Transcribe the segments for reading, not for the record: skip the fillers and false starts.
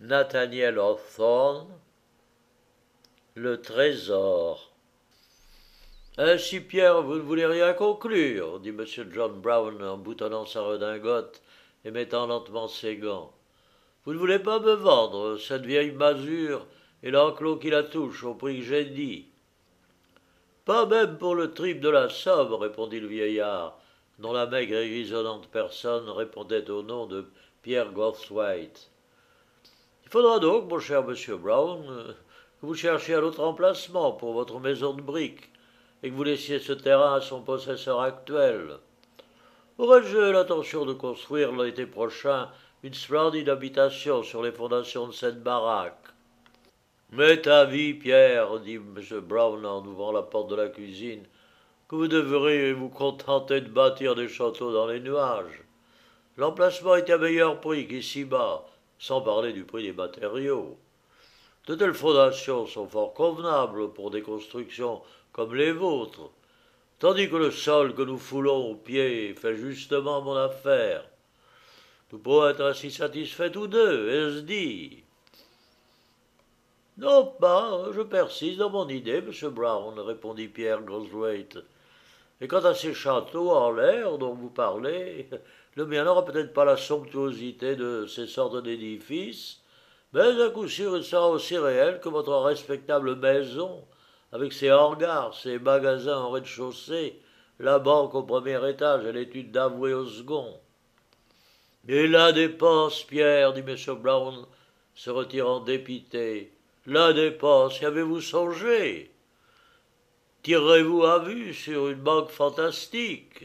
Nathaniel Hawthorne, le trésor. Ainsi, Pierre, vous ne voulez rien conclure, dit M. John Brown en boutonnant sa redingote et mettant lentement ses gants. Vous ne voulez pas me vendre cette vieille masure et l'enclos qui la touche au prix que j'ai dit. Pas même pour le triple de la somme, répondit le vieillard, dont la maigre et grisonnante personne répondait au nom de Pierre Goldthwaite. Il faudra donc, mon cher monsieur Brown, que vous cherchiez un autre emplacement pour votre maison de briques et que vous laissiez ce terrain à son possesseur actuel. Aurais-je l'intention de construire l'été prochain une splendide habitation sur les fondations de cette baraque? M'est avis, Pierre, dit M. Brown en ouvrant la porte de la cuisine, que vous devriez vous contenter de bâtir des châteaux dans les nuages. L'emplacement est à meilleur prix qu'ici-bas, sans parler du prix des matériaux. De telles fondations sont fort convenables pour des constructions comme les vôtres, tandis que le sol que nous foulons aux pieds fait justement mon affaire. Nous pourrons être ainsi satisfaits tous deux, est-ce dit? Non pas, je persiste dans mon idée, M. Brown, répondit Pierre Goldthwaite. Et quant à ces châteaux en l'air dont vous parlez, le mien n'aura peut-être pas la somptuosité de ces sortes d'édifices, mais à coup sûr il sera aussi réel que votre respectable maison, avec ses hangars, ses magasins au rez-de-chaussée, la banque au premier étage et l'étude d'avoué au second. Et la dépense, Pierre, dit M. Brown, se retirant dépité. La dépense, y avez-vous songé? Tirerez-vous à vue sur une banque fantastique?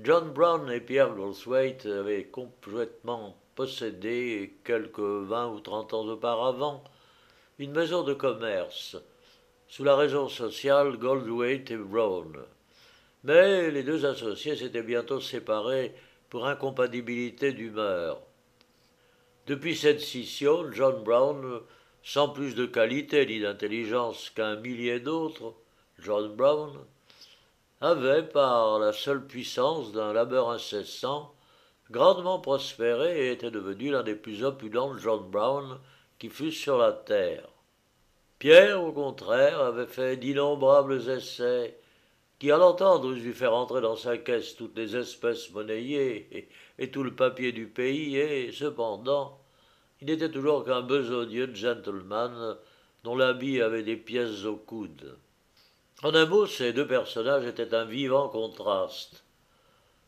John Brown et Pierre Goldthwaite avaient complètement possédé, quelques 20 ou 30 ans auparavant, une maison de commerce, sous la raison sociale Goldthwaite et Brown. Mais les deux associés s'étaient bientôt séparés pour incompatibilité d'humeur. Depuis cette scission, John Brown, sans plus de qualité ni d'intelligence qu'un millier d'autres, John Brown, avait, par la seule puissance d'un labeur incessant, grandement prospéré et était devenu l'un des plus opulents John Brown qui fussent sur la terre. Pierre, au contraire, avait fait d'innombrables essais qui, à l'entendre, eût fait rentrer dans sa caisse toutes les espèces monnayées et tout le papier du pays, et, cependant, il n'était toujours qu'un besogneux gentleman dont l'habit avait des pièces au coude. En un mot, ces deux personnages étaient un vivant contraste.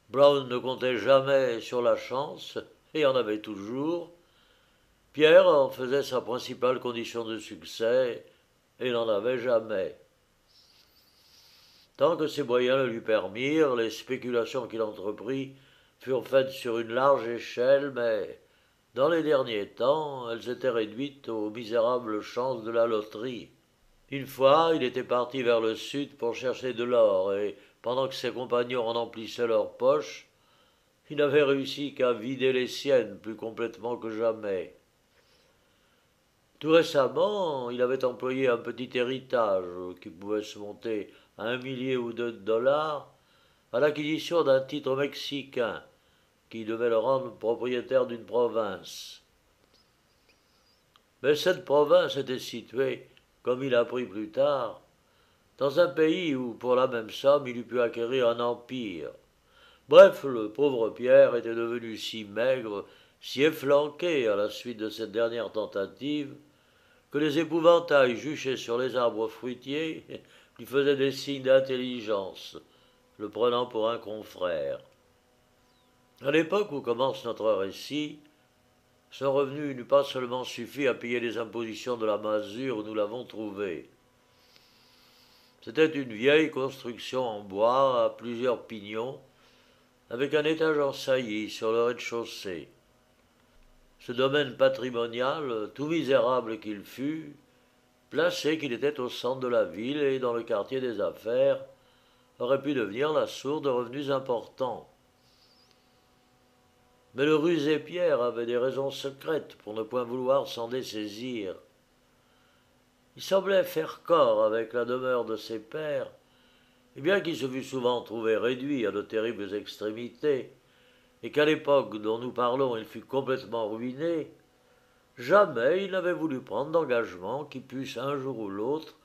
Brown ne comptait jamais sur la chance, et en avait toujours. Pierre en faisait sa principale condition de succès, et n'en avait jamais. Tant que ses moyens le lui permirent, les spéculations qu'il entreprit furent faites sur une large échelle, mais, dans les derniers temps, elles étaient réduites aux misérables chances de la loterie. Une fois, il était parti vers le sud pour chercher de l'or, et, pendant que ses compagnons en emplissaient leurs poches, il n'avait réussi qu'à vider les siennes plus complètement que jamais. Tout récemment, il avait employé un petit héritage, qui pouvait se monter à 1 millier ou 2 de dollars, à l'acquisition d'un titre mexicain, qui devait le rendre propriétaire d'une province. Mais cette province était située, comme il apprit plus tard, dans un pays où, pour la même somme, il eût pu acquérir un empire. Bref, le pauvre Pierre était devenu si maigre, si efflanqué à la suite de cette dernière tentative, que les épouvantails juchés sur les arbres fruitiers lui faisaient des signes d'intelligence, le prenant pour un confrère. À l'époque où commence notre récit, son revenu n'eût pas seulement suffi à payer les impositions de la masure où nous l'avons trouvé. C'était une vieille construction en bois à plusieurs pignons, avec un étage en saillie sur le rez-de-chaussée. Ce domaine patrimonial, tout misérable qu'il fût, placé qu'il était au centre de la ville et dans le quartier des affaires, aurait pu devenir la source de revenus importants. Mais le rusé Pierre avait des raisons secrètes pour ne point vouloir s'en dessaisir. Il semblait faire corps avec la demeure de ses pères, et bien qu'il se fût souvent trouvé réduit à de terribles extrémités, et qu'à l'époque dont nous parlons il fut complètement ruiné, jamais il n'avait voulu prendre d'engagement qui puisse un jour ou l'autre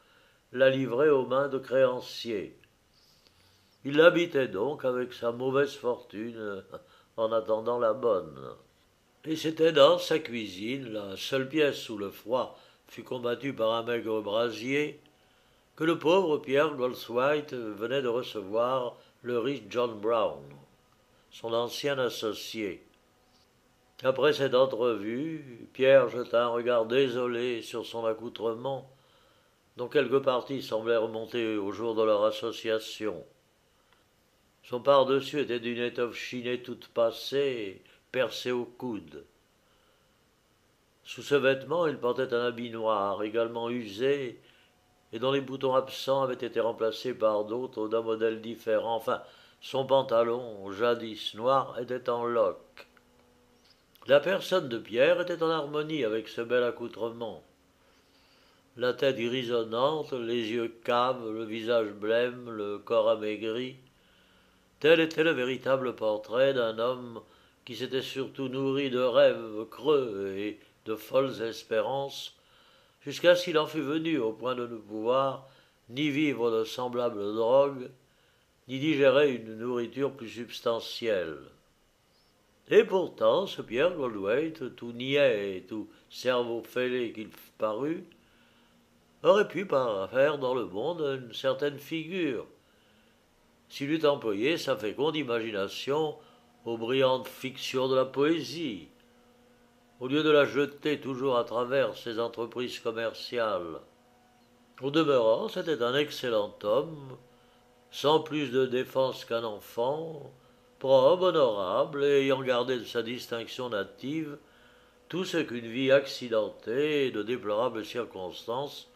la livrer aux mains de créanciers. Il habitait donc avec sa mauvaise fortune en attendant la bonne. Et c'était dans sa cuisine, la seule pièce où le froid fut combattu par un maigre brasier, que le pauvre Pierre Goldswhite venait de recevoir le riche John Brown, son ancien associé. Après cette entrevue, Pierre jeta un regard désolé sur son accoutrement, dont quelques parties semblaient remonter au jour de leur association. Son pardessus était d'une étoffe chinée toute passée, percée au coude. Sous ce vêtement, il portait un habit noir, également usé, et dont les boutons absents avaient été remplacés par d'autres d'un modèle différent. Enfin, son pantalon, jadis noir, était en loques. La personne de Pierre était en harmonie avec ce bel accoutrement. La tête grisonnante, les yeux caves, le visage blême, le corps amaigri, tel était le véritable portrait d'un homme qui s'était surtout nourri de rêves creux et de folles espérances, jusqu'à ce qu'il en fût venu au point de ne pouvoir ni vivre de semblables drogues, ni digérer une nourriture plus substantielle. Et pourtant, ce Pierre Goldthwait, tout niais et tout cerveau fêlé qu'il parut, aurait pu faire dans le monde une certaine figure, s'il eût employé sa féconde imagination aux brillantes fictions de la poésie, au lieu de la jeter toujours à travers ses entreprises commerciales. Au demeurant, c'était un excellent homme, sans plus de défense qu'un enfant, probe, honorable, et ayant gardé de sa distinction native tout ce qu'une vie accidentée et de déplorables circonstances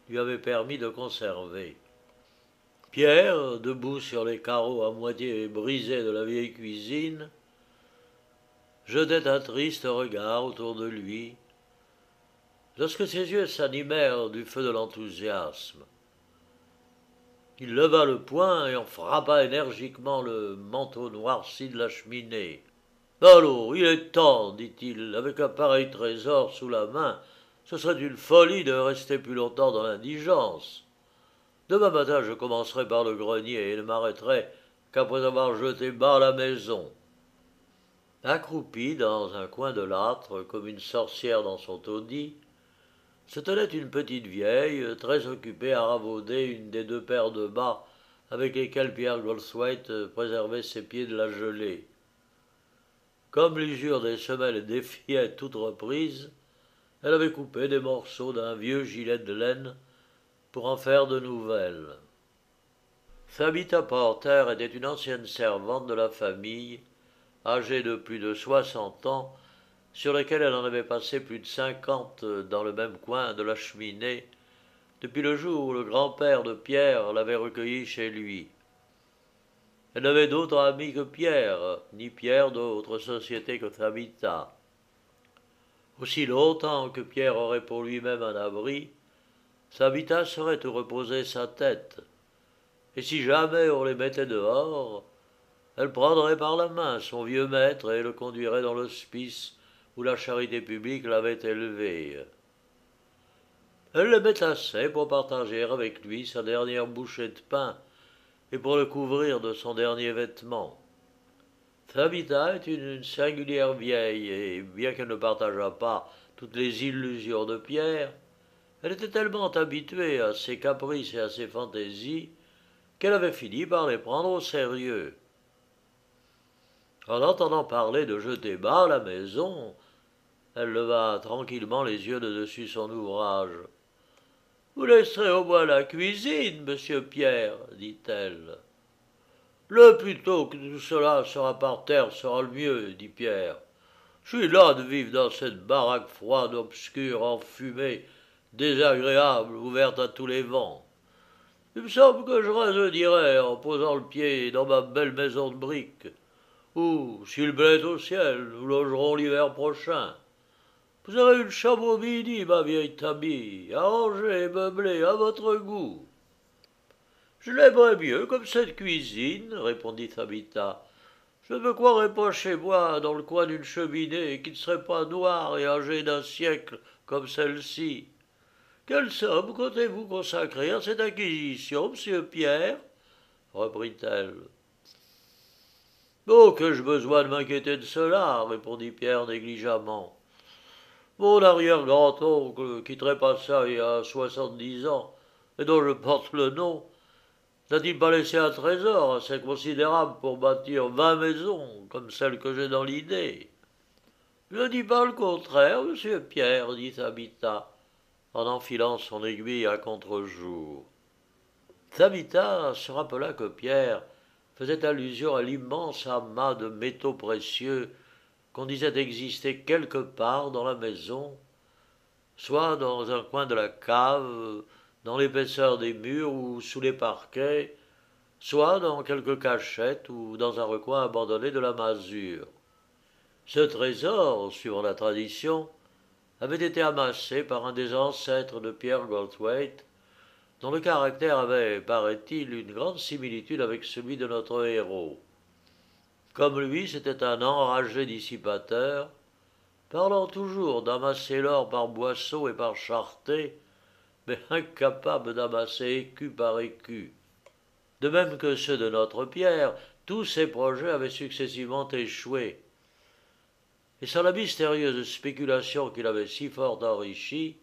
lui avait permis de conserver. Pierre, debout sur les carreaux à moitié brisés de la vieille cuisine, jetait un triste regard autour de lui, lorsque ses yeux s'animèrent du feu de l'enthousiasme. Il leva le poing et en frappa énergiquement le manteau noirci de la cheminée. Allons, il est temps, dit-il, avec un pareil trésor sous la main, ce serait une folie de rester plus longtemps dans l'indigence. Demain matin, je commencerai par le grenier et ne m'arrêterai qu'après avoir jeté bas la maison. Accroupie dans un coin de l'âtre, comme une sorcière dans son taudis, se tenait une petite vieille, très occupée à ravauder une des deux paires de bas avec lesquels Pierre Goldthwait préservait ses pieds de la gelée. Comme l'usure des semelles défiait toute reprise, elle avait coupé des morceaux d'un vieux gilet de laine pour en faire de nouvelles. Thabita Porter était une ancienne servante de la famille, âgée de plus de 60 ans, sur laquelle elle en avait passé plus de 50 dans le même coin de la cheminée, depuis le jour où le grand-père de Pierre l'avait recueillie chez lui. Elle n'avait d'autre ami que Pierre, ni Pierre d'autre société que Thabita. Aussi longtemps que Pierre aurait pour lui-même un abri, Thabita saurait où reposer sa tête, et si jamais on les mettait dehors, elle prendrait par la main son vieux maître et le conduirait dans l'hospice où la charité publique l'avait élevé. Elle l'aimait assez pour partager avec lui sa dernière bouchée de pain et pour le couvrir de son dernier vêtement. Thabita est une singulière vieille, et bien qu'elle ne partageât pas toutes les illusions de Pierre, elle était tellement habituée à ses caprices et à ses fantaisies qu'elle avait fini par les prendre au sérieux. En entendant parler de jeter bas la maison, elle leva tranquillement les yeux de dessus son ouvrage. « Vous laisserez au moins la cuisine, monsieur Pierre, dit-elle. « Le plus tôt que tout cela sera par terre sera le mieux, dit Pierre. Je suis las de vivre dans cette baraque froide, obscure, enfumée, désagréable, ouverte à tous les vents. Il me semble que je rajeunirai en posant le pied dans ma belle maison de briques, où, s'il plaît au ciel, nous logerons l'hiver prochain. Vous avez une chambre au midi, ma vieille Tabby, arrangée et meublée à votre goût. » « Je l'aimerais mieux comme cette cuisine, répondit Thabita. Je ne me croirais pas chez moi, dans le coin d'une cheminée, qui ne serait pas noire et âgée d'un siècle comme celle-ci. Quelle somme comptez-vous consacrer à cette acquisition, monsieur Pierre? Reprit-elle. Oh, qu'ai-je besoin de m'inquiéter de cela, répondit Pierre négligemment. Mon arrière-grand-oncle, qui trépassa il y a 70 ans, et dont je porte le nom, n'a-t-il pas laissé un trésor assez considérable pour bâtir 20 maisons, comme celle que j'ai dans l'idée? Je ne dis pas le contraire, monsieur Pierre, dit Tabitha, en enfilant son aiguille à contre-jour. Tabitha se rappela que Pierre faisait allusion à l'immense amas de métaux précieux qu'on disait exister quelque part dans la maison, soit dans un coin de la cave, dans l'épaisseur des murs ou sous les parquets, soit dans quelque cachette ou dans un recoin abandonné de la masure. Ce trésor, suivant la tradition, avait été amassé par un des ancêtres de Pierre Goldthwaite, dont le caractère avait, paraît-il, une grande similitude avec celui de notre héros. Comme lui, c'était un enragé dissipateur, parlant toujours d'amasser l'or par boisseaux et par charretées, mais incapable d'amasser écu par écu. De même que ceux de notre Pierre, tous ses projets avaient successivement échoué. Et sans la mystérieuse spéculation qui l'avait si fort enrichi,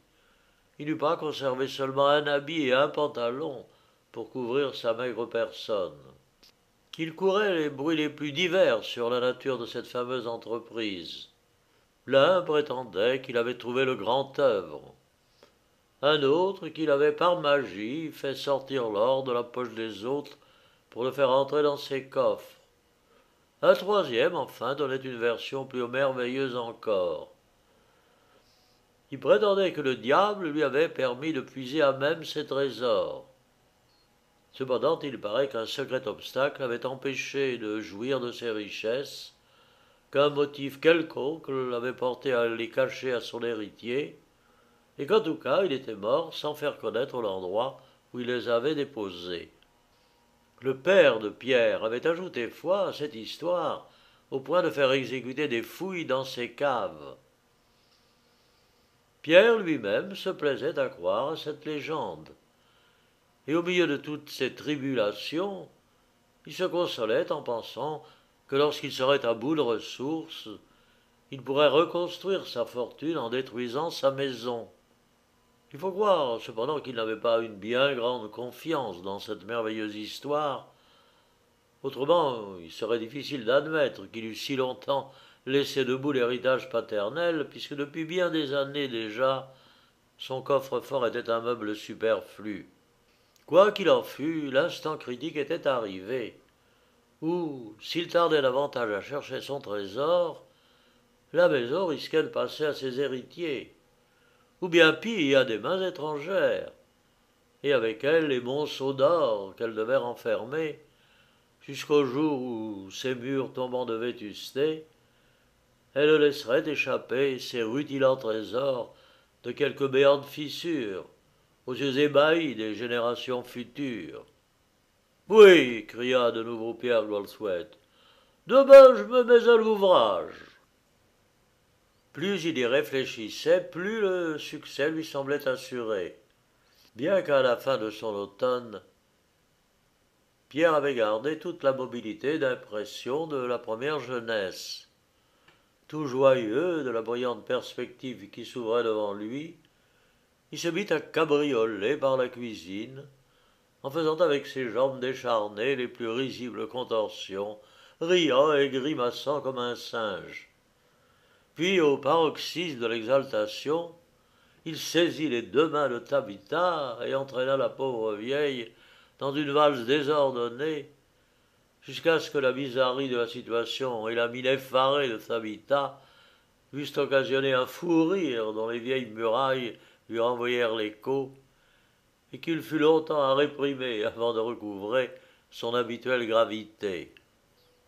il n'eût pas conservé seulement un habit et un pantalon pour couvrir sa maigre personne. Qu'il courait les bruits les plus divers sur la nature de cette fameuse entreprise. L'un prétendait qu'il avait trouvé le grand œuvre, un autre qu'il avait par magie fait sortir l'or de la poche des autres pour le faire entrer dans ses coffres. Un troisième, enfin, donnait une version plus merveilleuse encore. Il prétendait que le diable lui avait permis de puiser à même ses trésors. Cependant, il paraît qu'un secret obstacle avait empêché de jouir de ses richesses, qu'un motif quelconque l'avait porté à les cacher à son héritier, et qu'en tout cas il était mort sans faire connaître l'endroit où il les avait déposés. Le père de Pierre avait ajouté foi à cette histoire, au point de faire exécuter des fouilles dans ses caves. Pierre lui-même se plaisait à croire à cette légende, et au milieu de toutes ces tribulations, il se consolait en pensant que lorsqu'il serait à bout de ressources, il pourrait reconstruire sa fortune en détruisant sa maison. Il faut croire cependant qu'il n'avait pas une bien grande confiance dans cette merveilleuse histoire. Autrement, il serait difficile d'admettre qu'il eût si longtemps laissé debout l'héritage paternel, puisque depuis bien des années déjà, son coffre-fort était un meuble superflu. Quoi qu'il en fût, l'instant critique était arrivé, où, s'il tardait davantage à chercher son trésor, la maison risquait de passer à ses héritiers, ou bien pis à des mains étrangères, et avec elle les monceaux d'or qu'elle devait renfermer, jusqu'au jour où, ses murs tombant de vétusté, elle laisserait échapper ses rutilants trésors de quelque béante fissure, aux yeux ébahis des générations futures. Oui, cria de nouveau Pierre Goldthwaite, demain je me mets à l'ouvrage. Plus il y réfléchissait, plus le succès lui semblait assuré, bien qu'à la fin de son automne, Pierre avait gardé toute la mobilité d'impression de la première jeunesse. Tout joyeux de la brillante perspective qui s'ouvrait devant lui, il se mit à cabrioler par la cuisine, en faisant avec ses jambes décharnées les plus risibles contorsions, riant et grimaçant comme un singe. Puis, au paroxysme de l'exaltation, il saisit les deux mains de Tabitha et entraîna la pauvre vieille dans une valse désordonnée, jusqu'à ce que la bizarrerie de la situation et la mine effarée de Tabitha eussent occasionné un fou rire dont les vieilles murailles lui renvoyèrent l'écho, et qu'il fut longtemps à réprimer avant de recouvrer son habituelle gravité.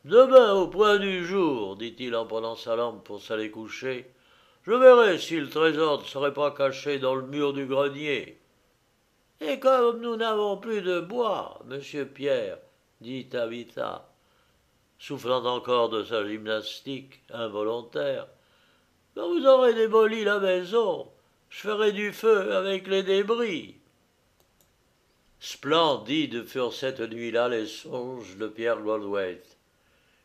Demain, au point du jour, dit-il en prenant sa lampe pour s'aller coucher, je verrai si le trésor ne serait pas caché dans le mur du grenier. Et comme nous n'avons plus de bois, monsieur Pierre, dit Tabitha, soufflant encore de sa gymnastique involontaire. Quand vous aurez démoli la maison, je ferai du feu avec les débris. Splendides furent cette nuit-là les songes de Pierre Goldthwait.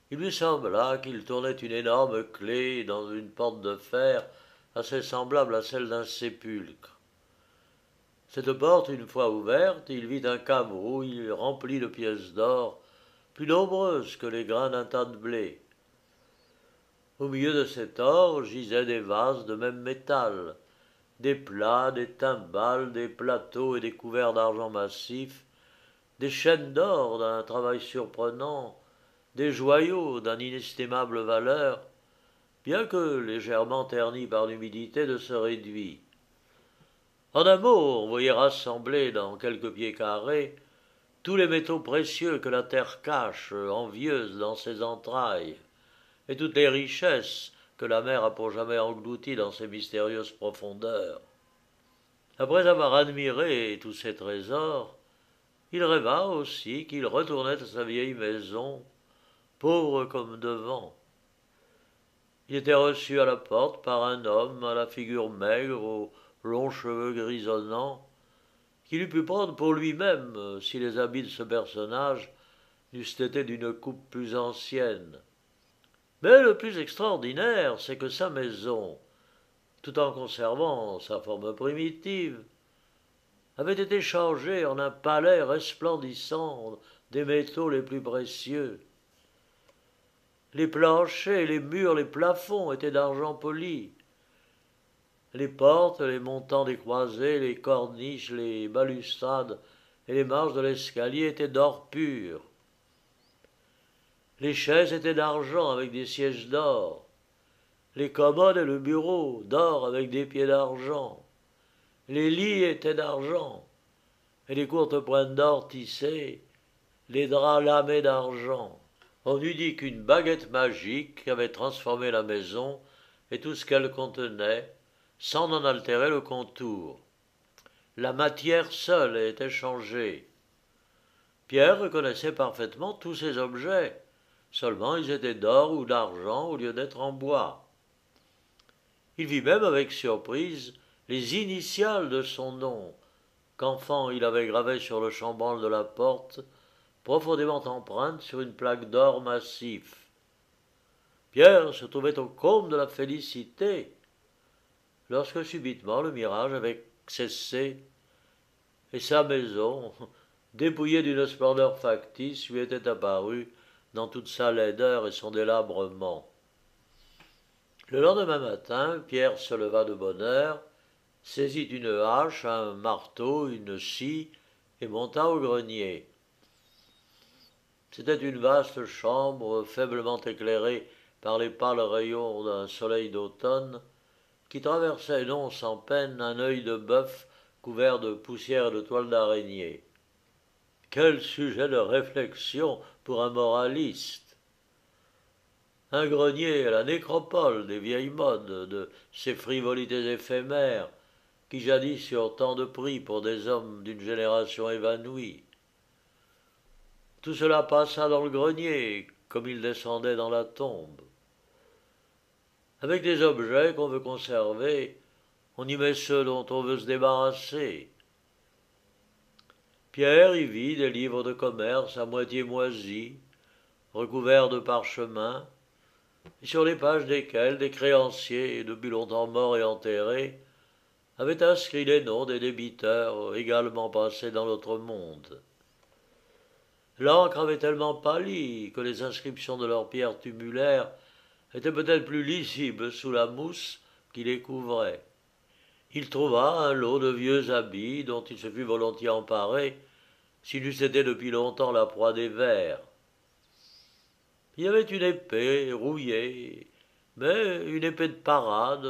Il lui sembla qu'il tournait une énorme clé dans une porte de fer assez semblable à celle d'un sépulcre. Cette porte, une fois ouverte, il vit un caveau rempli de pièces d'or, plus nombreuses que les grains d'un tas de blé. Au milieu de cet or gisaient des vases de même métal, des plats, des timbales, des plateaux et des couverts d'argent massif, des chaînes d'or d'un travail surprenant, des joyaux d'une inestimable valeur, bien que légèrement ternis par l'humidité de ce réduit. En un mot, on voyait rassemblés dans quelques pieds carrés tous les métaux précieux que la terre cache, envieuse dans ses entrailles, et toutes les richesses que la mer a pour jamais englouties dans ses mystérieuses profondeurs. Après avoir admiré tous ces trésors, il rêva aussi qu'il retournait à sa vieille maison, pauvre comme devant. Il était reçu à la porte par un homme à la figure maigre, aux longs cheveux grisonnants, qu'il eût pu prendre pour lui-même si les habits de ce personnage n'eussent été d'une coupe plus ancienne. Mais le plus extraordinaire, c'est que sa maison, tout en conservant sa forme primitive, avait été changée en un palais resplendissant des métaux les plus précieux. Les planchers, les murs, les plafonds étaient d'argent poli. Les portes, les montants des croisées, les corniches, les balustrades et les marches de l'escalier étaient d'or pur. Les chaises étaient d'argent avec des sièges d'or. Les commodes et le bureau d'or avec des pieds d'argent. Les lits étaient d'argent, et les courtes pointes d'or tissées, les draps lamés d'argent. On eût dit qu'une baguette magique avait transformé la maison et tout ce qu'elle contenait, sans en altérer le contour. La matière seule était changée. Pierre reconnaissait parfaitement tous ces objets, seulement ils étaient d'or ou d'argent au lieu d'être en bois. Il vit même avec surprise les initiales de son nom, qu'enfant il avait gravées sur le chambranle de la porte, profondément empreintes sur une plaque d'or massif. Pierre se trouvait au comble de la félicité, lorsque subitement le mirage avait cessé, et sa maison, dépouillée d'une splendeur factice, lui était apparue dans toute sa laideur et son délabrement. Le lendemain matin, Pierre se leva de bonne heure, saisit une hache, un marteau, une scie, et monta au grenier. C'était une vaste chambre, faiblement éclairée par les pâles rayons d'un soleil d'automne, qui traversait non sans peine un œil de bœuf couvert de poussière et de toiles d'araignée. Quel sujet de réflexion pour un moraliste! Un grenier à la nécropole des vieilles modes, de ces frivolités éphémères, qui jadis eurent tant de prix pour des hommes d'une génération évanouie. Tout cela passa dans le grenier, comme il descendait dans la tombe. Avec des objets qu'on veut conserver, on y met ceux dont on veut se débarrasser. Pierre y vit des livres de commerce à moitié moisis, recouverts de parchemins, et sur les pages desquels des créanciers, depuis longtemps morts et enterrés, avaient inscrit les noms des débiteurs également passés dans l'autre monde. L'encre avait tellement pâli que les inscriptions de leurs pierres tumulaires étaient peut-être plus lisibles sous la mousse qui les couvrait. Il trouva un lot de vieux habits dont il se fût volontiers emparé s'il eût été depuis longtemps la proie des vers. Il y avait une épée rouillée, mais une épée de parade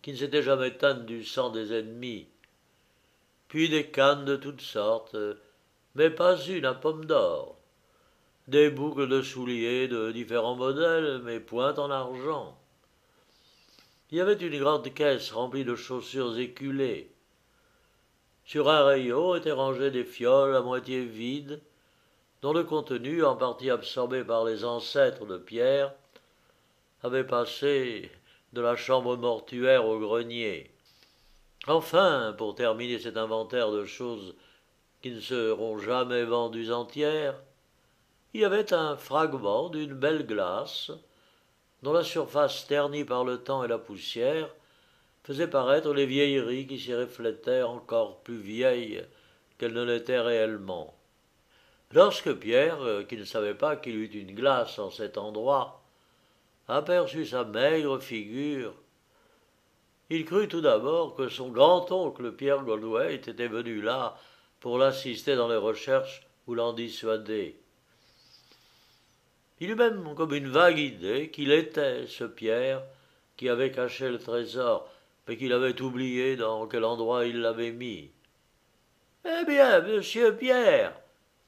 qui ne s'était jamais teinte du sang des ennemis, puis des cannes de toutes sortes, mais pas une à pomme d'or, des boucles de souliers de différents modèles, mais point en argent. Il y avait une grande caisse remplie de chaussures éculées. Sur un rayon étaient rangées des fioles à moitié vides, dont le contenu, en partie absorbé par les ancêtres de Pierre, avait passé de la chambre mortuaire au grenier. Enfin, pour terminer cet inventaire de choses qui ne seront jamais vendues entières, il y avait un fragment d'une belle glace, dont la surface ternie par le temps et la poussière faisait paraître les vieilleries qui s'y reflétaient encore plus vieilles qu'elles ne l'étaient réellement. Lorsque Pierre, qui ne savait pas qu'il eût une glace en cet endroit, aperçut sa maigre figure, il crut tout d'abord que son grand-oncle Pierre Goldthwaite était venu là pour l'assister dans les recherches ou l'en dissuader. Il eut même comme une vague idée qu'il était ce Pierre qui avait caché le trésor, mais qu'il avait oublié dans quel endroit il l'avait mis. Eh bien, monsieur Pierre,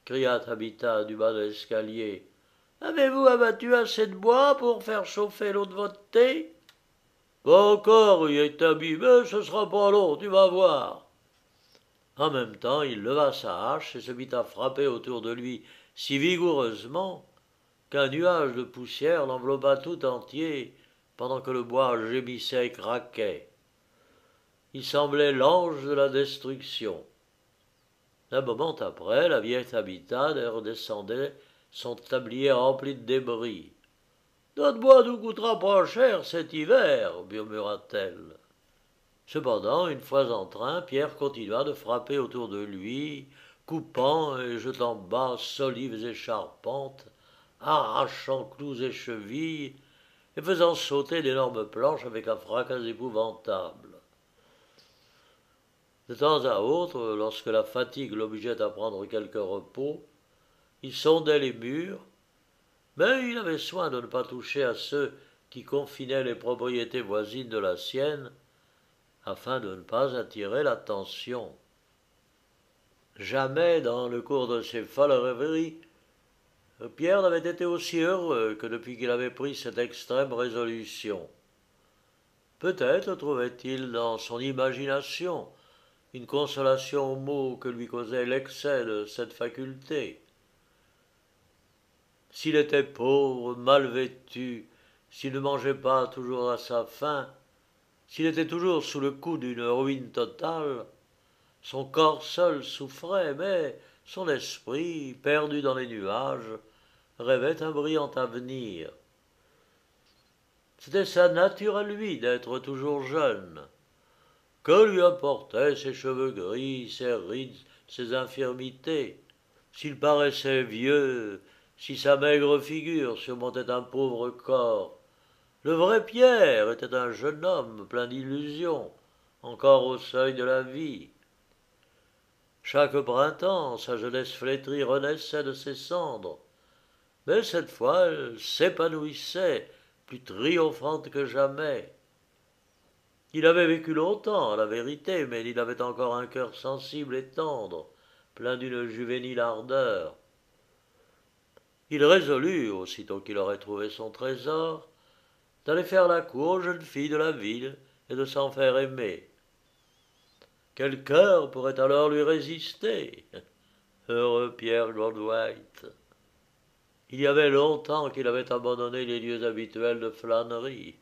cria Tabitha du bas de l'escalier, avez-vous abattu assez de bois pour faire chauffer l'eau de votre thé? Pas encore, Tabby, mais ce sera pas long, tu vas voir. En même temps, il leva sa hache et se mit à frapper autour de lui si vigoureusement qu'un nuage de poussière l'enveloppa tout entier pendant que le bois gémissait et craquait. Il semblait l'ange de la destruction. Un moment après, la vieille Tabitha redescendait son tablier rempli de débris. Notre bois nous coûtera pas cher cet hiver, murmura-t-elle. Cependant, une fois en train, Pierre continua de frapper autour de lui, coupant et jetant bas solives et charpentes, arrachant clous et chevilles, et faisant sauter d'énormes planches avec un fracas épouvantable. De temps à autre, lorsque la fatigue l'obligeait à prendre quelque repos, il sondait les murs, mais il avait soin de ne pas toucher à ceux qui confinaient les propriétés voisines de la sienne, afin de ne pas attirer l'attention. Jamais, dans le cours de ses folles rêveries, Pierre n'avait été aussi heureux que depuis qu'il avait pris cette extrême résolution. Peut-être trouvait-il dans son imagination une consolation aux maux que lui causait l'excès de cette faculté. S'il était pauvre, mal vêtu, s'il ne mangeait pas toujours à sa faim, s'il était toujours sous le coup d'une ruine totale, son corps seul souffrait, mais son esprit, perdu dans les nuages, rêvait un brillant avenir. C'était sa nature à lui d'être toujours jeune. Que lui importaient ses cheveux gris, ses rides, ses infirmités? S'il paraissait vieux, si sa maigre figure surmontait un pauvre corps, le vrai Pierre était un jeune homme plein d'illusions, encore au seuil de la vie. Chaque printemps, sa jeunesse flétrie renaissait de ses cendres, mais cette fois elle s'épanouissait, plus triomphante que jamais. Il avait vécu longtemps, à la vérité, mais il avait encore un cœur sensible et tendre, plein d'une juvénile ardeur. Il résolut, aussitôt qu'il aurait trouvé son trésor, d'aller faire la cour aux jeunes filles de la ville et de s'en faire aimer. Quel cœur pourrait alors lui résister? Heureux Pierre Goldthwaite! Il y avait longtemps qu'il avait abandonné les lieux habituels de flânerie,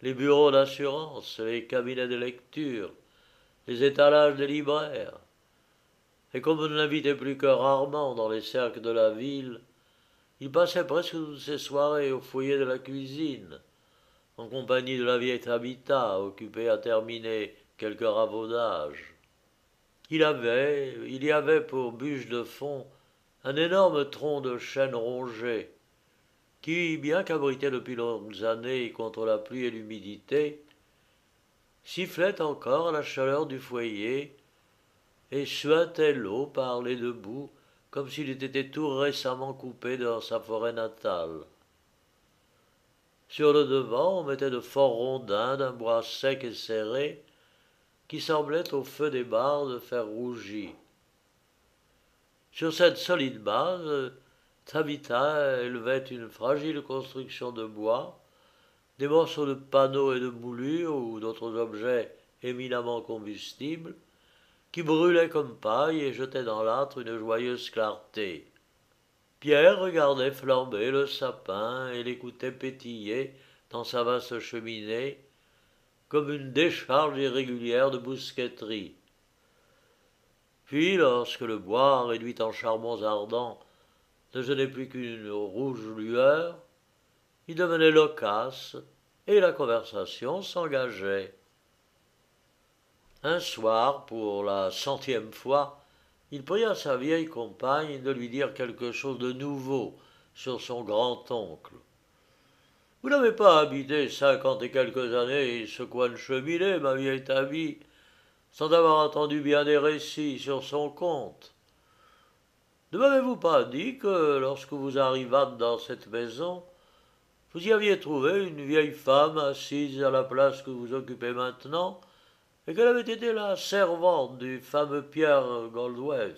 les bureaux d'assurance, les cabinets de lecture, les étalages des libraires. Et comme on ne l'invitait plus que rarement dans les cercles de la ville, il passait presque toutes ses soirées au foyer de la cuisine, en compagnie de la vieille Tabitha, occupée à terminer quelques ravaudages. Il y avait pour bûche de fond un énorme tronc de chêne rongé, qui, bien qu'abrité depuis longues années contre la pluie et l'humidité, sifflait encore à la chaleur du foyer et suintait l'eau par les deux bouts comme s'il eût été tout récemment coupé dans sa forêt natale. Sur le devant, on mettait de forts rondins d'un bois sec et serré qui semblaient au feu des bardes faire rougir. Sur cette solide base, Tabitha élevait une fragile construction de bois, des morceaux de panneaux et de moulures ou d'autres objets éminemment combustibles, qui brûlaient comme paille et jetaient dans l'âtre une joyeuse clarté. Pierre regardait flamber le sapin et l'écoutait pétiller dans sa vaste cheminée comme une décharge irrégulière de mousqueterie. Puis, lorsque le bois, réduit en charbons ardents, ne jetait plus qu'une rouge lueur, il devenait loquace et la conversation s'engageait. Un soir, pour la 100e fois, il pria sa vieille compagne de lui dire quelque chose de nouveau sur son grand-oncle. Vous n'avez pas habité 50 et quelques années ce coin de cheminée, ma vieille amie, sans avoir entendu bien des récits sur son compte. Ne m'avez-vous pas dit que, lorsque vous arrivâtes dans cette maison, vous y aviez trouvé une vieille femme assise à la place que vous occupez maintenant, et qu'elle avait été la servante du fameux Pierre Goldthwait?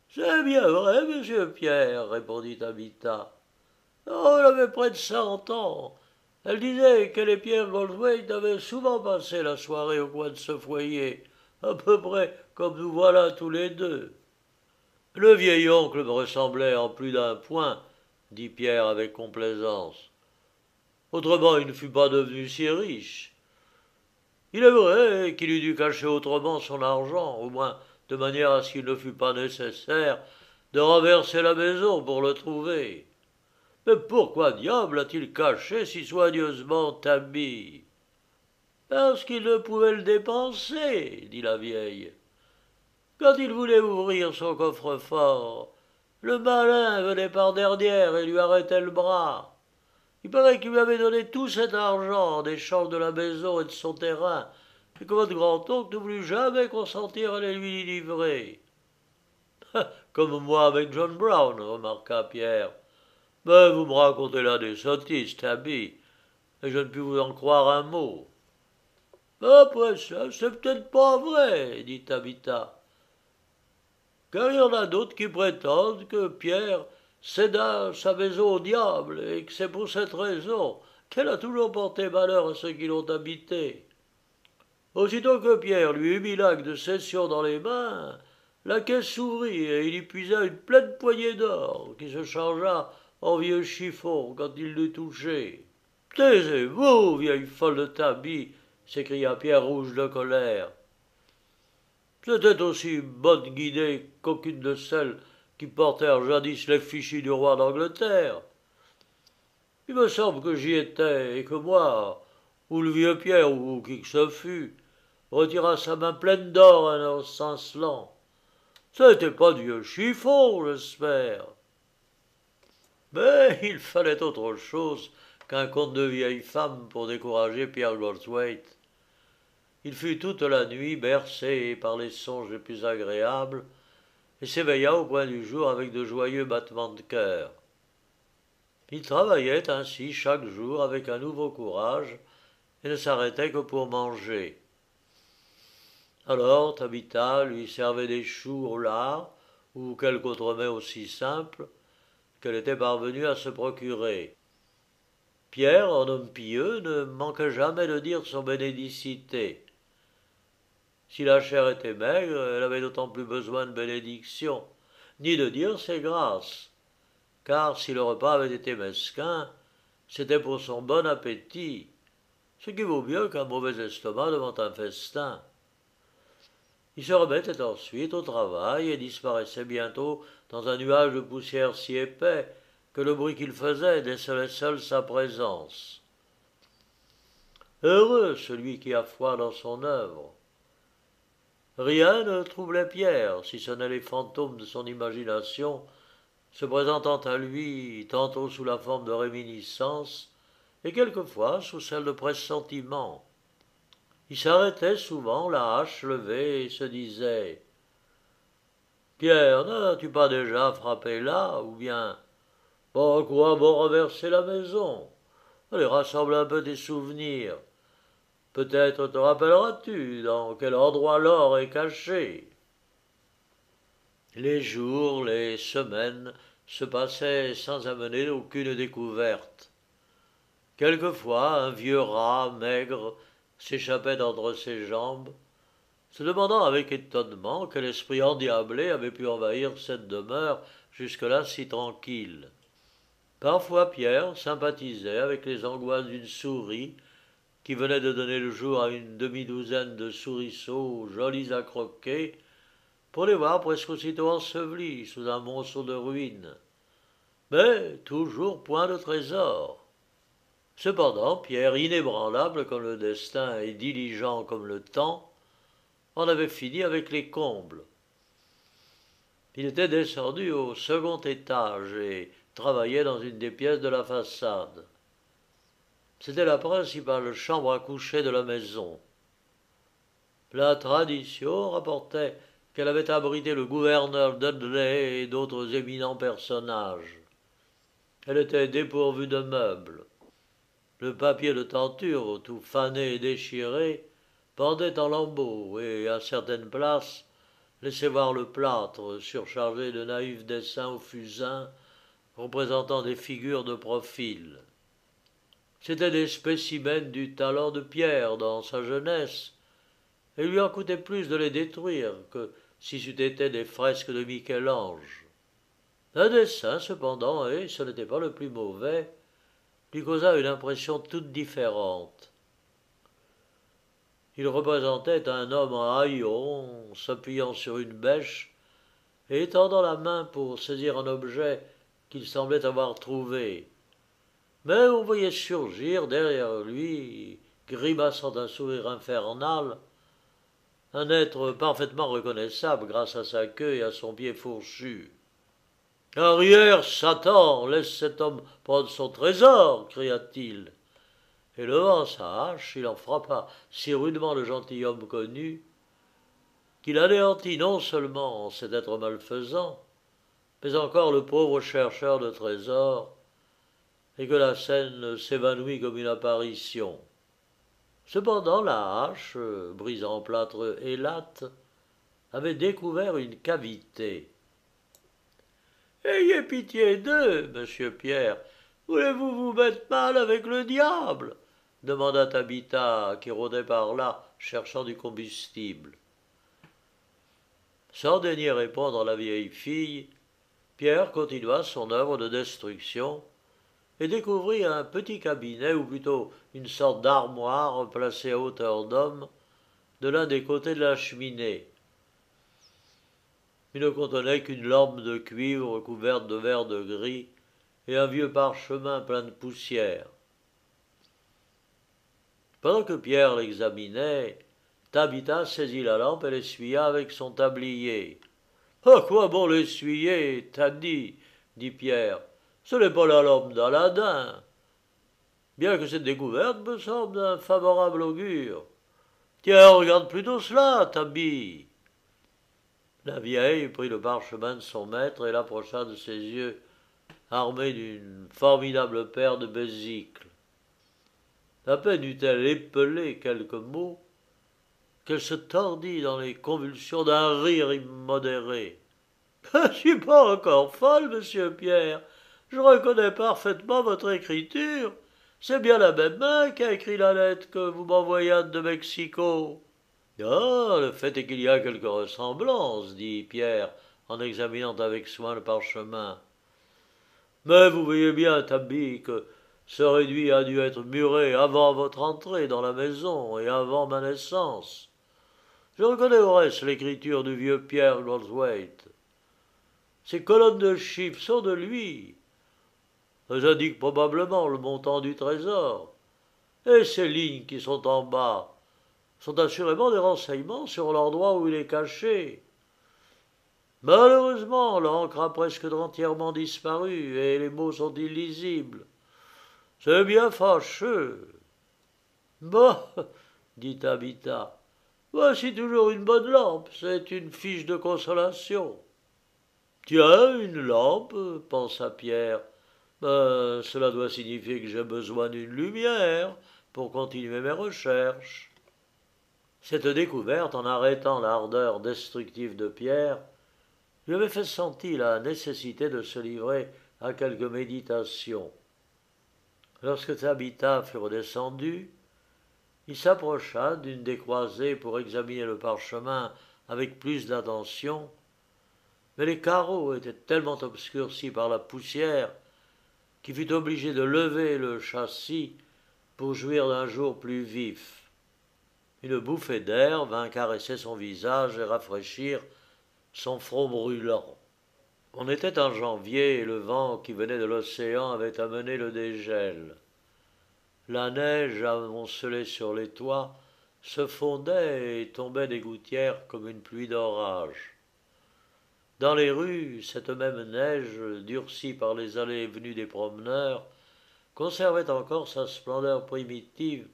C'est bien vrai, monsieur Pierre, répondit Tabitha. Oh, elle avait près de 100 ans. Elle disait que les Pierre Goldthwait avaient souvent passé la soirée au coin de ce foyer, à peu près comme nous voilà tous les deux. Le vieil oncle me ressemblait en plus d'un point, dit Pierre avec complaisance. Autrement, il ne fût pas devenu si riche. Il est vrai qu'il eût dû cacher autrement son argent, au moins de manière à ce qu'il ne fût pas nécessaire de renverser la maison pour le trouver. Mais pourquoi diable a-t-il caché si soigneusement Tabby? Parce qu'il ne pouvait le dépenser, dit la vieille. Quand il voulait ouvrir son coffre-fort, le malin venait par derrière et lui arrêtait le bras. Il paraît qu'il lui avait donné tout cet argent en échange de la maison et de son terrain, et que votre grand-oncle ne voulut jamais consentir à les lui livrer. Comme moi avec John Brown, remarqua Pierre. Mais vous me racontez là des sottises, Tabby, et je ne puis vous en croire un mot. Après ça, c'est peut-être pas vrai, dit Tabitha. Car il y en a d'autres qui prétendent que Pierre céda sa maison au diable, et que c'est pour cette raison qu'elle a toujours porté malheur à ceux qui l'ont habitée. Aussitôt que Pierre lui eut mis l'acte de cession dans les mains, la caisse s'ouvrit et il y puisa une pleine poignée d'or, qui se changea en vieux chiffon quand il l'eut touché. Taisez-vous, vieille folle de Tabby, s'écria Pierre rouge de colère. C'était aussi bonne guidée qu'aucune de celles qui portèrent jadis l'effigie du roi d'Angleterre. Il me semble que j'y étais, et que moi, ou le vieux Pierre, ou qui que ce fût, retira sa main pleine d'or un an cincelant. Ce n'était pas du vieux chiffon, j'espère. Mais il fallait autre chose qu'un conte de vieille femme pour décourager Pierre Goldthwait. Il fut toute la nuit bercé par les songes les plus agréables, et s'éveilla au point du jour avec de joyeux battements de cœur. Il travaillait ainsi chaque jour avec un nouveau courage, et ne s'arrêtait que pour manger. Alors Tabitha lui servait des choux au lard, ou quelque autre mets aussi simple, qu'elle était parvenue à se procurer. Pierre, en homme pieux, ne manquait jamais de dire son bénédicité. Si la chair était maigre, elle avait d'autant plus besoin de bénédiction, ni de dire ses grâces, car si le repas avait été mesquin, c'était pour son bon appétit, ce qui vaut mieux qu'un mauvais estomac devant un festin. Il se remettait ensuite au travail et disparaissait bientôt dans un nuage de poussière si épais que le bruit qu'il faisait décelait seul sa présence. Heureux celui qui a foi dans son œuvre. Rien ne troublait Pierre, si ce n'est les fantômes de son imagination, se présentant à lui tantôt sous la forme de réminiscences, et quelquefois sous celle de pressentiments. Il s'arrêtait souvent, la hache levée, et se disait « Pierre, n'as-tu pas déjà frappé là, ou bien bon, quoi bon renverser la maison? Allez, rassemble un peu tes souvenirs. Peut-être te rappelleras-tu dans quel endroit l'or est caché. » Les jours, les semaines se passaient sans amener aucune découverte. Quelquefois, un vieux rat maigre s'échappait d'entre ses jambes, se demandant avec étonnement quel esprit endiablé avait pu envahir cette demeure jusque-là si tranquille. Parfois Pierre sympathisait avec les angoisses d'une souris qui venait de donner le jour à une demi-douzaine de souriceaux jolis à croquer, pour les voir presque aussitôt ensevelis sous un monceau de ruines. Mais toujours point de trésor. Cependant, Pierre, inébranlable comme le destin et diligent comme le temps, en avait fini avec les combles. Il était descendu au second étage et travaillait dans une des pièces de la façade. C'était la principale chambre à coucher de la maison. La tradition rapportait qu'elle avait abrité le gouverneur Dudley et d'autres éminents personnages. Elle était dépourvue de meubles. Le papier de tenture, tout fané et déchiré, pendait en lambeaux et, à certaines places, laissait voir le plâtre surchargé de naïfs dessins au fusain représentant des figures de profil. C'étaient des spécimens du talent de Pierre dans sa jeunesse, et il lui en coûtait plus de les détruire que si c'eût été des fresques de Michel-Ange. Un dessin, cependant, et ce n'était pas le plus mauvais, lui causa une impression toute différente. Il représentait un homme en haillons, s'appuyant sur une bêche et étendant la main pour saisir un objet qu'il semblait avoir trouvé. Mais on voyait surgir derrière lui, grimaçant un sourire infernal, un être parfaitement reconnaissable grâce à sa queue et à son pied fourchu. « Arrière, Satan, laisse cet homme prendre son trésor !» cria-t-il. Et levant sa hache, il en frappa si rudement le gentilhomme connu qu'il anéantit non seulement cet être malfaisant, mais encore le pauvre chercheur de trésors, et que la scène s'évanouit comme une apparition. Cependant la hache, brisant plâtre et latte, avait découvert une cavité. « Ayez pitié d'eux, monsieur Pierre, voulez-vous vous mettre mal avec le diable ?» demanda Tabitha, qui rôdait par là, cherchant du combustible. Sans daigner répondre à la vieille fille, Pierre continua son œuvre de destruction et découvrit un petit cabinet, ou plutôt une sorte d'armoire placée à hauteur d'homme, de l'un des côtés de la cheminée. Il ne contenait qu'une lampe de cuivre couverte de verre de gris et un vieux parchemin plein de poussière. Pendant que Pierre l'examinait, Tabitha saisit la lampe et l'essuya avec son tablier. « À quoi bon l'essuyer, Taddy ?» dit Pierre. « Ce n'est pas la lampe d'Aladin. Bien que cette découverte me semble d'un favorable augure. Tiens, regarde plutôt cela, Tabby. » La vieille prit le parchemin de son maître et l'approcha de ses yeux, armés d'une formidable paire de besicles. À peine eut-elle épelé quelques mots qu'elle se tordit dans les convulsions d'un rire immodéré. « Je ne suis pas encore folle, monsieur Pierre. Je reconnais parfaitement votre écriture. C'est bien la même main qui a écrit la lettre que vous m'envoyâtes de Mexico. » « Ah, le fait est qu'il y a quelques ressemblances, dit Pierre, en examinant avec soin le parchemin. Mais vous voyez bien, Tabby, que ce réduit a dû être muré avant votre entrée dans la maison et avant ma naissance. Je reconnais au reste l'écriture du vieux Pierre Goldthwaite. Ces colonnes de chiffres sont de lui. Elles indiquent probablement le montant du trésor. Et ces lignes qui sont en bas sont assurément des renseignements sur l'endroit où il est caché. Malheureusement, l'encre a presque entièrement disparu et les mots sont illisibles. C'est bien fâcheux. Bah, dit Tabitha, voici toujours une bonne lampe, c'est une fiche de consolation. Tiens, une lampe, pensa Pierre. Ben, cela doit signifier que j'ai besoin d'une lumière pour continuer mes recherches. Cette découverte, en arrêtant l'ardeur destructive de Pierre, lui avait fait sentir la nécessité de se livrer à quelque méditation. Lorsque Tabitha fut redescendue, il s'approcha d'une des croisées pour examiner le parchemin avec plus d'attention, mais les carreaux étaient tellement obscurcis par la poussière qu'il fut obligé de lever le châssis pour jouir d'un jour plus vif. Une bouffée d'air vint caresser son visage et rafraîchir son front brûlant. On était en janvier et le vent qui venait de l'océan avait amené le dégel. La neige amoncelée sur les toits se fondait et tombait des gouttières comme une pluie d'orage. Dans les rues, cette même neige, durcie par les allées et venues des promeneurs, conservait encore sa splendeur primitive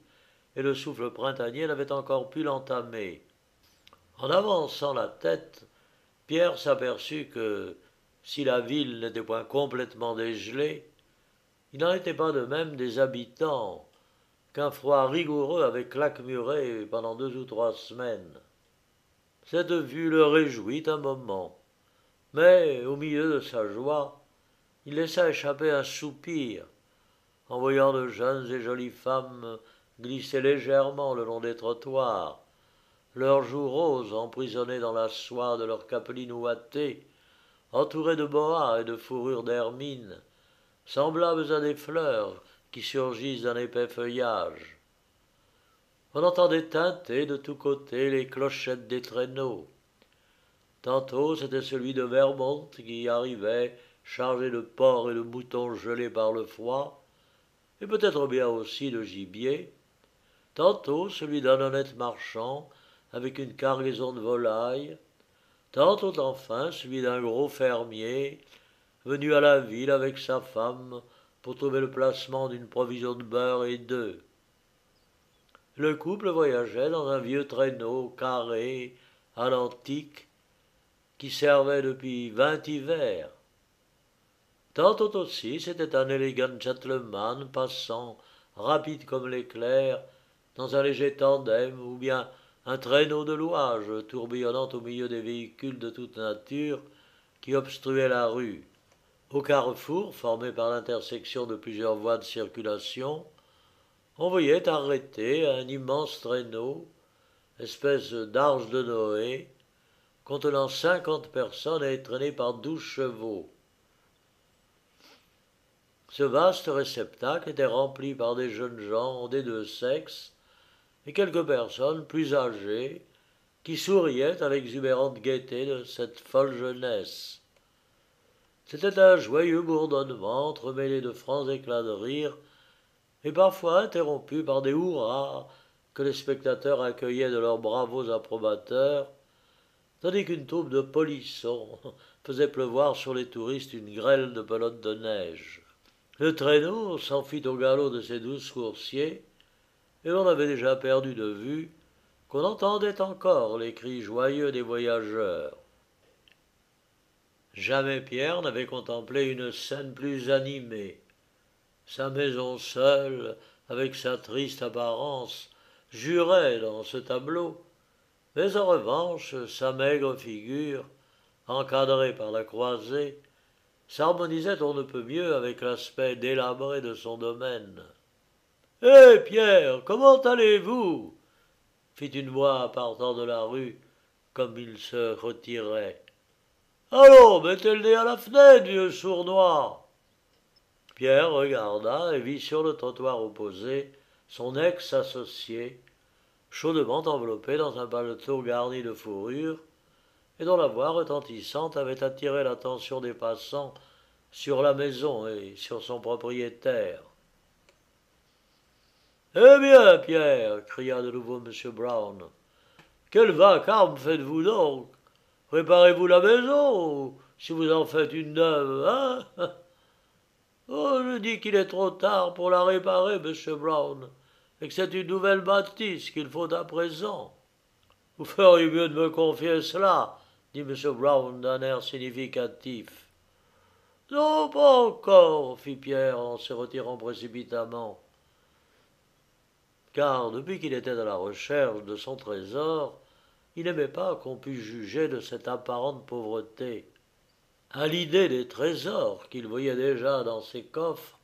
et le souffle printanier n'avait encore pu l'entamer. En avançant la tête, Pierre s'aperçut que, si la ville n'était point complètement dégelée, il n'en était pas de même des habitants, qu'un froid rigoureux avait claquemuré pendant 2 ou 3 semaines. Cette vue le réjouit un moment, mais, au milieu de sa joie, il laissa échapper un soupir, en voyant de jeunes et jolies femmes glisser légèrement le long des trottoirs, leurs joues roses emprisonnées dans la soie de leurs capelines ouatées, entourées de boas et de fourrures d'hermine, semblables à des fleurs qui surgissent d'un épais feuillage. On entendait tinter de tous côtés les clochettes des traîneaux. Tantôt c'était celui de Vermont qui arrivait, chargé de porcs et de moutons gelés par le froid, et peut-être bien aussi de gibier, tantôt celui d'un honnête marchand avec une cargaison de volailles, tantôt enfin celui d'un gros fermier venu à la ville avec sa femme pour trouver le placement d'une provision de beurre et d'œufs. Le couple voyageait dans un vieux traîneau carré à l'antique qui servait depuis 20 hivers. Tantôt aussi c'était un élégant gentleman passant, rapide comme l'éclair, dans un léger tandem, ou bien un traîneau de louage tourbillonnant au milieu des véhicules de toute nature qui obstruaient la rue. Au carrefour, formé par l'intersection de plusieurs voies de circulation, on voyait arrêter un immense traîneau, espèce d'arche de Noé, contenant 50 personnes et traîné par 12 chevaux. Ce vaste réceptacle était rempli par des jeunes gens des 2 sexes et quelques personnes plus âgées qui souriaient à l'exubérante gaieté de cette folle jeunesse. C'était un joyeux bourdonnement entremêlé de francs éclats de rire et parfois interrompu par des hurrahs que les spectateurs accueillaient de leurs bravos approbateurs, tandis qu'une troupe de polissons faisait pleuvoir sur les touristes une grêle de pelotes de neige. Le traîneau s'enfuit au galop de ses 12 coursiers, et l'on avait déjà perdu de vue qu'on entendait encore les cris joyeux des voyageurs. Jamais Pierre n'avait contemplé une scène plus animée. Sa maison seule, avec sa triste apparence, jurait dans ce tableau, mais en revanche sa maigre figure, encadrée par la croisée, s'harmonisait on ne peut mieux avec l'aspect délabré de son domaine. « Hé, Pierre, comment allez-vous » fit une voix partant de la rue, comme il se retirait. « Allons, mettez le nez à la fenêtre, vieux sournois !» Pierre regarda et vit sur le trottoir opposé son ex-associé, chaudement enveloppé dans un paletot garni de fourrure, et dont la voix retentissante avait attiré l'attention des passants sur la maison et sur son propriétaire. « Eh bien, Pierre, cria de nouveau M. Brown, quel vacarme faites-vous donc? Réparez-vous la maison, ou si vous en faites une neuve, hein? Oh, je dis qu'il est trop tard pour la réparer, M. Brown, et que c'est une nouvelle bâtisse qu'il faut à présent. Vous feriez mieux de me confier cela, dit M. Brown d'un air significatif. Non, pas encore, fit Pierre en se retirant précipitamment. Car depuis qu'il était à la recherche de son trésor, il n'aimait pas qu'on pût juger de cette apparente pauvreté. À l'idée des trésors qu'il voyait déjà dans ses coffres,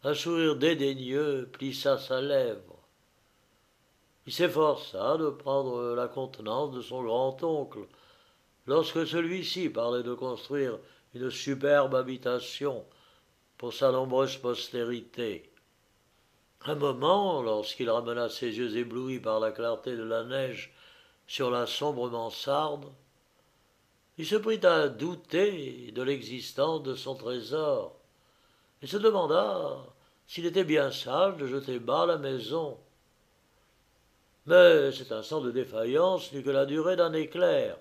un sourire dédaigneux plissa sa lèvre. Il s'efforça de prendre la contenance de son grand-oncle, lorsque celui-ci parlait de construire une superbe habitation pour sa nombreuse postérité. Un moment, lorsqu'il ramena ses yeux éblouis par la clarté de la neige sur la sombre mansarde, il se prit à douter de l'existence de son trésor, et se demanda s'il était bien sage de jeter bas la maison. Mais cet instant de défaillance n'eut que la durée d'un éclair,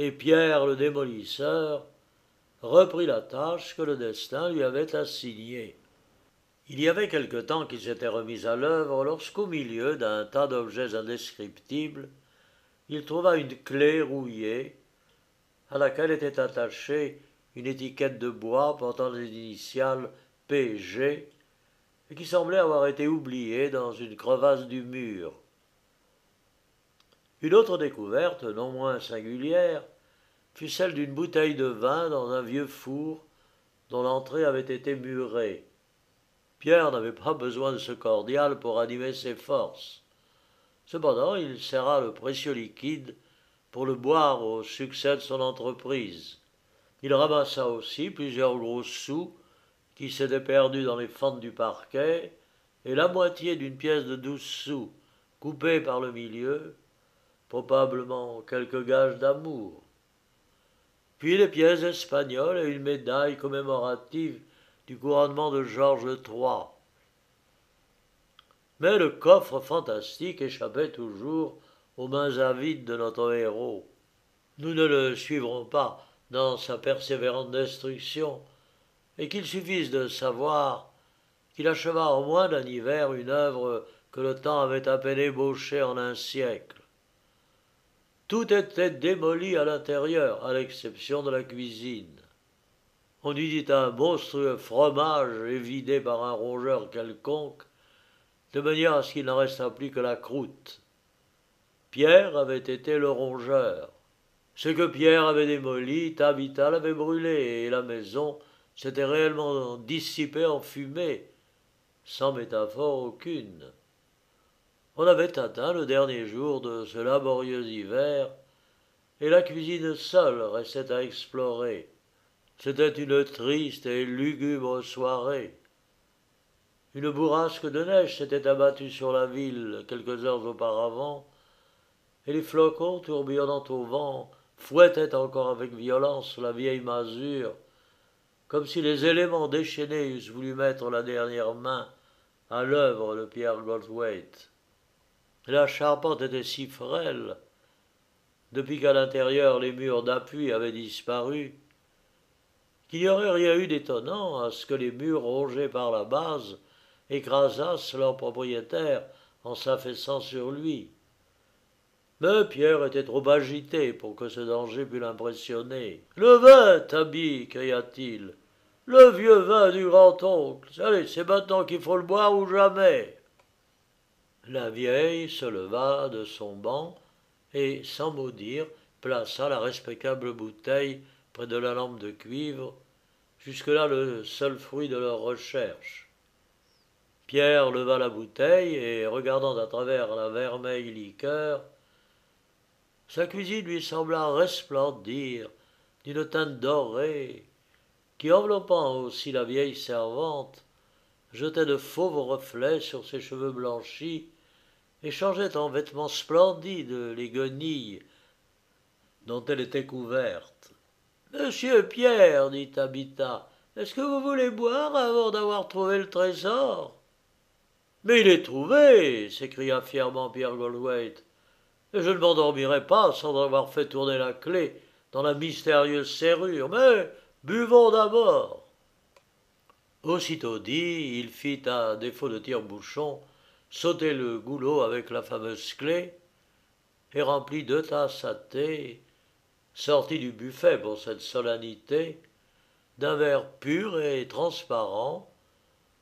et Pierre le démolisseur reprit la tâche que le destin lui avait assignée. Il y avait quelque temps qu'il s'était remis à l'œuvre lorsqu'au milieu d'un tas d'objets indescriptibles, il trouva une clé rouillée à laquelle était attachée une étiquette de bois portant les initiales PG et qui semblait avoir été oubliée dans une crevasse du mur. Une autre découverte, non moins singulière, fut celle d'une bouteille de vin dans un vieux four dont l'entrée avait été murée. Pierre n'avait pas besoin de ce cordial pour animer ses forces. Cependant, il serra le précieux liquide pour le boire au succès de son entreprise. Il ramassa aussi plusieurs gros sous qui s'étaient perdus dans les fentes du parquet et la moitié d'une pièce de 12 sous, coupée par le milieu, probablement quelques gages d'amour. Puis les pièces espagnoles et une médaille commémorative du couronnement de Georges III. Mais le coffre fantastique échappait toujours aux mains avides de notre héros. Nous ne le suivrons pas dans sa persévérante destruction, et qu'il suffise de savoir qu'il acheva en moins d'un hiver une œuvre que le temps avait à peine ébauchée en un siècle. Tout était démoli à l'intérieur, à l'exception de la cuisine. On eût dit un monstrueux fromage évidé par un rongeur quelconque, de manière à ce qu'il n'en restât plus que la croûte. Pierre avait été le rongeur. Ce que Pierre avait démoli, Tabitha l'avait brûlé, et la maison s'était réellement dissipée en fumée, sans métaphore aucune. On avait atteint le dernier jour de ce laborieux hiver, et la cuisine seule restait à explorer. C'était une triste et lugubre soirée. Une bourrasque de neige s'était abattue sur la ville quelques heures auparavant, et les flocons tourbillonnant au vent fouettaient encore avec violence la vieille masure, comme si les éléments déchaînés eussent voulu mettre la dernière main à l'œuvre de Pierre Goldthwait. La charpente était si frêle, depuis qu'à l'intérieur les murs d'appui avaient disparu, qu'il n'y aurait rien eu d'étonnant à ce que les murs rongés par la base écrasassent leur propriétaire en s'affaissant sur lui. Mais Pierre était trop agité pour que ce danger pût l'impressionner. « Le vin, Tabby !» cria-t-il. « Le vieux vin du grand-oncle. Allez, c'est maintenant qu'il faut le boire ou jamais. » La vieille se leva de son banc et, sans mot dire, plaça la respectable bouteille près de la lampe de cuivre, jusque-là le seul fruit de leur recherche. Pierre leva la bouteille et, regardant à travers la vermeille liqueur, sa cuisine lui sembla resplendir d'une teinte dorée qui, enveloppant aussi la vieille servante, jetait de fauves reflets sur ses cheveux blanchis et changeait en vêtements splendides les guenilles dont elle était couverte. « Monsieur Pierre, dit Tabitha, est-ce que vous voulez boire avant d'avoir trouvé le trésor ?»« Mais il est trouvé !» s'écria fièrement Pierre Goldthwait. « Et je ne m'endormirai pas sans avoir fait tourner la clé dans la mystérieuse serrure. Mais buvons d'abord. » Aussitôt dit, il fit, à défaut de tire-bouchon, sauter le goulot avec la fameuse clé et remplit 2 tasses à thé, sorti du buffet pour cette solennité, d'un verre pur et transparent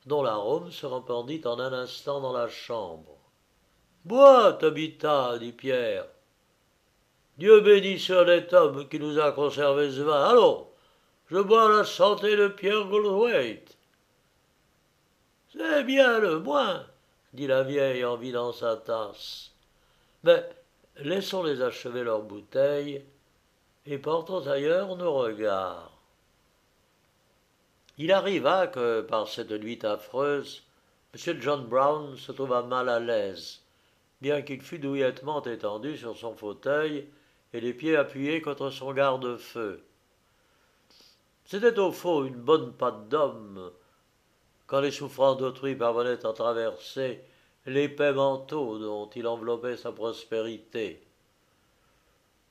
dont l'arôme se répandit en un instant dans la chambre. « Bois, Tabitha, dit Pierre. Dieu bénisse l'honnête homme qui nous a conservé ce vin. Allons, je bois la santé de Pierre Goldthwait. »« C'est bien le moins, dit la vieille en vidant sa tasse. Mais laissons-les achever leur bouteille et portons ailleurs nos regards. Il arriva que, par cette nuit affreuse, M. John Brown se trouva mal à l'aise, bien qu'il fût douillettement étendu sur son fauteuil et les pieds appuyés contre son garde-feu. C'était au fond une bonne patte d'homme, quand les souffrances d'autrui parvenaient à traverser l'épais manteau dont il enveloppait sa prospérité.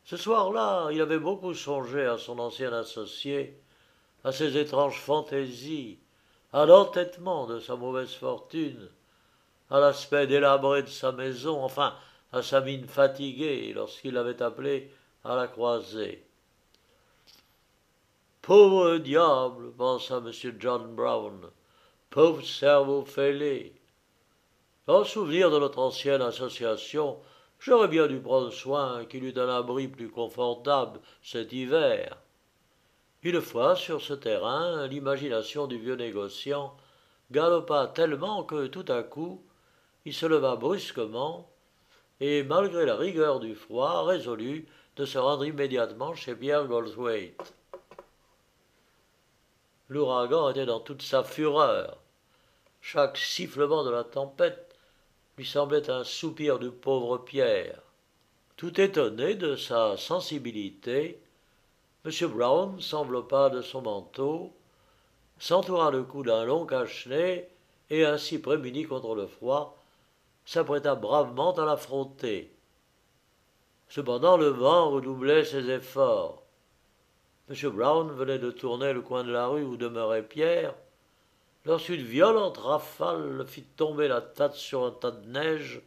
Ce soir-là, il avait beaucoup songé à son ancien associé, à ses étranges fantaisies, à l'entêtement de sa mauvaise fortune, à l'aspect délabré de sa maison, enfin à sa mine fatiguée lorsqu'il l'avait appelé à la croisée. Pauvre diable, pensa M. John Brown, pauvre cerveau fêlé. En souvenir de notre ancienne association, j'aurais bien dû prendre soin qu'il eût un abri plus confortable cet hiver. Une fois sur ce terrain, l'imagination du vieux négociant galopa tellement que tout à coup, il se leva brusquement et, malgré la rigueur du froid, résolut de se rendre immédiatement chez Pierre Goldthwaite. L'ouragan était dans toute sa fureur. Chaque sifflement de la tempête lui semblait un soupir du pauvre Pierre. Tout étonné de sa sensibilité, M. Brown s'enveloppa de son manteau, s'entoura le cou d'un long cache-nez et, ainsi prémuni contre le froid, s'apprêta bravement à l'affronter. Cependant, le vent redoublait ses efforts. M. Brown venait de tourner le coin de la rue où demeurait Pierre, lorsqu'une violente rafale fit tomber la tête sur un tas de neige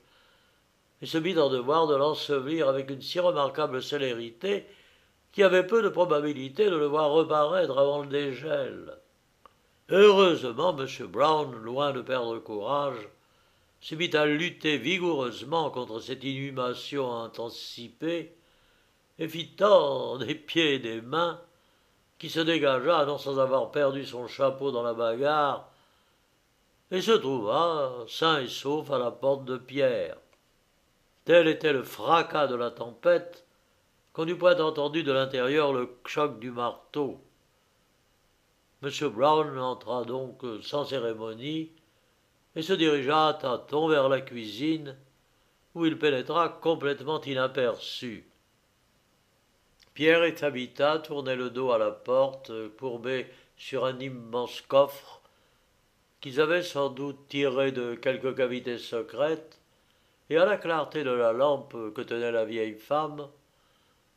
et se mit en devoir de l'ensevelir avec une si remarquable célérité qu'il y avait peu de probabilité de le voir reparaître avant le dégel. Heureusement, M. Brown, loin de perdre courage, se mit à lutter vigoureusement contre cette inhumation anticipée et fit tant des pieds et des mains qui se dégagea, non sans avoir perdu son chapeau dans la bagarre, et se trouva, sain et sauf, à la porte de Pierre. Tel était le fracas de la tempête qu'on n'eût point entendu de l'intérieur le choc du marteau. M. Brown entra donc sans cérémonie et se dirigea à tâtons vers la cuisine, où il pénétra complètement inaperçu. Pierre et Tabitha tournaient le dos à la porte, courbés sur un immense coffre qu'ils avaient sans doute tiré de quelque cavité secrète, et à la clarté de la lampe que tenait la vieille femme,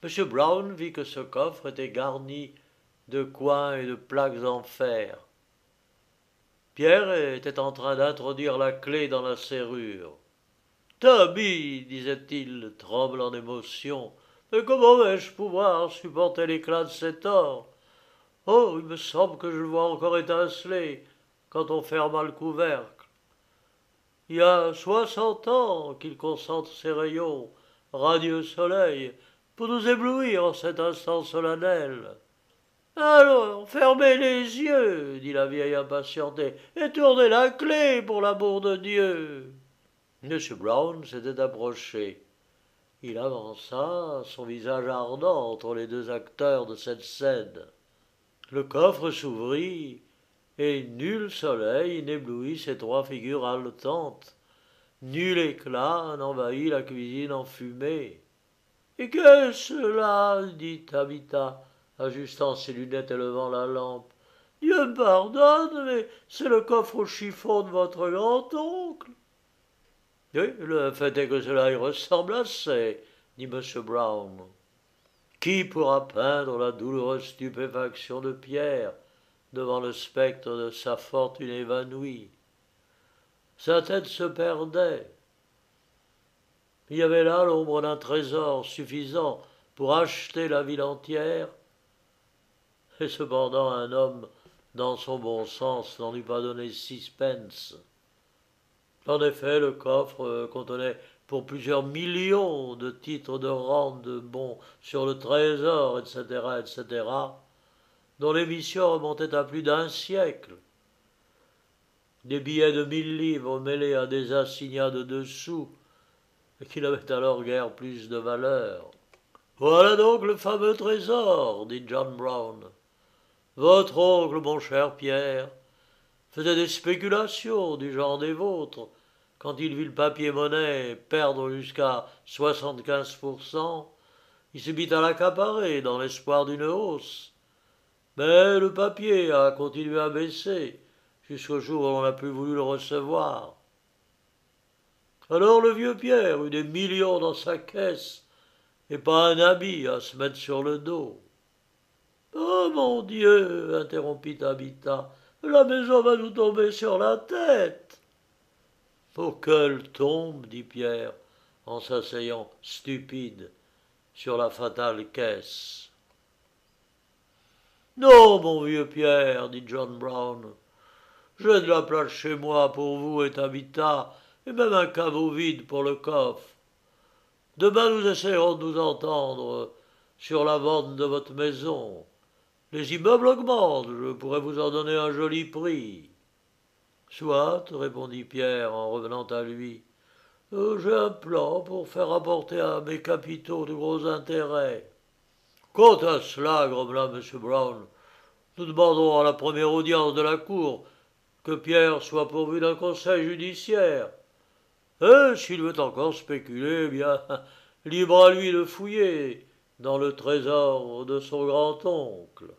M. Brown vit que ce coffre était garni de coins et de plaques en fer. Pierre était en train d'introduire la clé dans la serrure. « Tabby, disait-il, tremblant d'émotion, mais comment vais-je pouvoir supporter l'éclat de cet or? Oh, il me semble que je le vois encore étinceler quand on ferma le couvercle. Il y a 60 ans qu'il concentre ses rayons, radieux soleil, pour nous éblouir en cet instant solennel. Alors, fermez les yeux, dit la vieille impatientée, et tournez la clé, pour l'amour de Dieu. M. Brown s'était approché. Il avança, son visage ardent entre les deux acteurs de cette scène. Le coffre s'ouvrit, et nul soleil n'éblouit ces trois figures haletantes. Nul éclat n'envahit la cuisine enfumée. « Et qu'est-ce cela ?» dit Tabitha, ajustant ses lunettes et levant la lampe. « Dieu me pardonne, mais c'est le coffre au chiffon de votre grand-oncle. » « Oui, le fait est que cela y ressemble assez, » dit M. Brown. Qui pourra peindre la douloureuse stupéfaction de Pierre devant le spectre de sa fortune évanouie? Sa tête se perdait. Il y avait là l'ombre d'un trésor suffisant pour acheter la ville entière, et cependant un homme, dans son bon sens, n'en eût pas donné 6 pence. En effet, le coffre contenait pour plusieurs millions de titres de rente, de bons sur le trésor, etc., etc., dont l'émission remontait à plus d'un siècle. Des billets de 1000 livres mêlés à des assignats de 2 sous, et qui n'avaient alors guère plus de valeur. Voilà donc le fameux trésor, dit John Brown. Votre oncle, mon cher Pierre, faisait des spéculations du genre des vôtres quand il vit le papier-monnaie perdre jusqu'à 75%. Il se mit à l'accaparer dans l'espoir d'une hausse. Mais le papier a continué à baisser jusqu'au jour où l'on n'a plus voulu le recevoir. Alors le vieux Pierre eut des millions dans sa caisse et pas un habit à se mettre sur le dos. Oh mon Dieu, interrompit Tabitha, la maison va nous tomber sur la tête. Pour qu'elle tombe, dit Pierre, en s'asseyant stupide sur la fatale caisse. Non, mon vieux Pierre, dit John Brown, j'ai de la place chez moi pour vous et Tabitha, et même un caveau vide pour le coffre. Demain nous essayerons de nous entendre sur la vente de votre maison. Les immeubles augmentent, je pourrais vous en donner un joli prix. Soit, répondit Pierre en revenant à lui. J'ai un plan pour faire apporter à mes capitaux de gros intérêts. Quant à cela, grommela M. Brown, nous demandons à la première audience de la Cour que Pierre soit pourvu d'un conseil judiciaire. Et s'il veut encore spéculer, eh bien, libre à lui de fouiller dans le trésor de son grand-oncle.